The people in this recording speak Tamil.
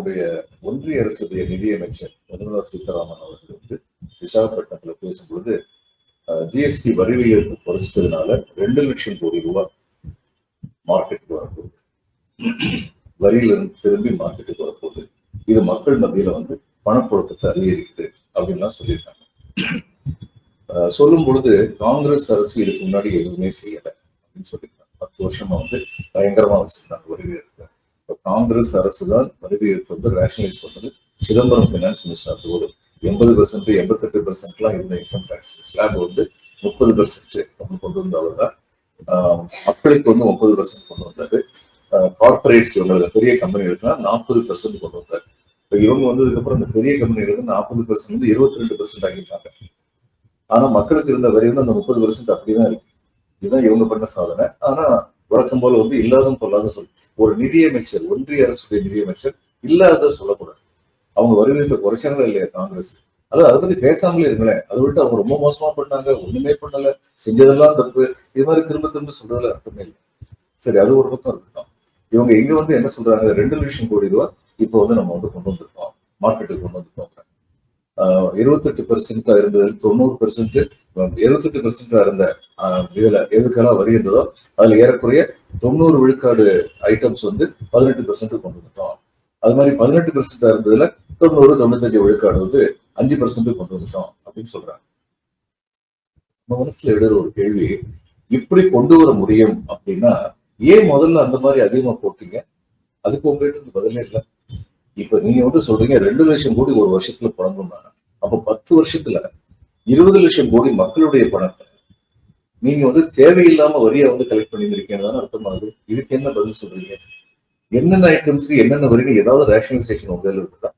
நம்முடைய ஒன்றிய அரசுடைய நிதியமைச்சர் நிர்மலா சீதாராமன் அவர்கள் விசாகப்பட்டினத்துல பேசும்பொழுது ஜிஎஸ்டி வரி விகிதத்தை குறைச்சதுனால 2 லட்சம் கோடி ரூபாய் மார்க்கெட்டுக்கு வரப்போகுது, வரியிலிருந்து திரும்பி மார்க்கெட்டுக்கு வரப்போகுது, இது மக்கள் மத்தியில பணப்புழக்கத்தை அதிகரிக்குது அப்படின்லாம் சொல்லியிருக்காங்க. சொல்லும் பொழுது காங்கிரஸ் அரசு இதுக்கு முன்னாடி எதுவுமே செய்யலை அப்படின்னு சொல்லியிருக்காங்க. 10 வருஷமா பயங்கரமா வச்சிருக்காங்க வரி விகிதத்தை. காங்கிரஸ் அரசு தான் வரி விகிதத்தை ரேஷனலைஸ் பண்ணது. சிதம்பரம் பைனான்ஸ் மினிஸ்டர் போது 80%, 88% இருந்த இன்கம் டாக்ஸ் ஸ்லாப் 30% கொண்டு வந்தவர் தான். மக்களுக்கு 30% கொண்டு வந்தாரு. கார்பரேட்ஸ் பெரிய கம்பெனிகளுக்குலாம் 40% கொண்டு வந்தாரு. இப்ப இவங்க வந்ததுக்கு அப்புறம் இந்த பெரிய கம்பெனிகளுக்கு 40% 22% ஆகியிருக்காங்க. ஆனா மக்களுக்கு இருந்த வரி அந்த 30% அப்படிதான் இருக்கு. இதுதான் இவங்க பண்ண சாதனை. ஆனா வழக்கம் போல இல்லாத பொல்லாத சொல். ஒரு நிதியமைச்சர், ஒன்றிய அரசுடைய நிதியமைச்சர் இல்லாத சொல்லக்கூடாது. அவங்க வரி விகிதத்தை குறைச்சாங்களா இல்லையா காங்கிரஸ்? அதை பத்தி பேசாமலே இருங்களேன். அதை விட்டு அவங்க ரொம்ப மோசமா பண்ணாங்க, ஒண்ணுமே பண்ணல, செஞ்சதெல்லாம் தப்பு, இது மாதிரி திரும்ப திரும்ப சொல்றதுல அர்த்தமே இல்லை. சரி, அது ஒரு பக்கம் இருக்கட்டும். இவங்க இங்க என்ன சொல்றாங்க, 2 லட்சம் கோடி ரூபாய் இப்போ நம்ம கொண்டு வந்திருக்கோம், மார்க்கெட்டுக்கு கொண்டு வந்திருக்கோம். 28% இருந்தது 90%, 78% இருந்த இதுல எதுக்கெல்லாம் வரி இருந்ததோ அதுல ஏறக்குறைய 90 விழுக்காடு ஐட்டம்ஸ் 18% கொண்டு வந்துட்டோம். அது மாதிரி 18% இருந்ததுல 90, 95 விழுக்காடு 5% கொண்டு வந்துட்டோம் அப்படின்னு சொல்றாங்க. நம்ம மனசுல எழுதுற ஒரு கேள்வி, இப்படி கொண்டு வர முடியும் அப்படின்னா ஏன் முதல்ல அந்த மாதிரி அதிகமா போட்டீங்க? அதுக்கு உங்ககிட்ட பதிலே இல்லை. இப்ப நீங்க சொல்றீங்க 2 லட்சம் கோடி ஒரு வருஷத்துல பணம்னா, அப்ப 10 வருஷத்துல 20 லட்சம் கோடி மக்களுடைய பணத்தை நீங்க தேவையில்லாம வரியா கலெக்ட் பண்ணிருக்கீங்கன்னு தானே அர்த்தமாகுது. இதுக்கு என்ன பதில் சொல்றீங்க? என்னென்ன ஐட்டம்ஸ் என்னென்ன வரின்னு ஏதாவது ரேஷனலைசேஷன் இருக்குதா?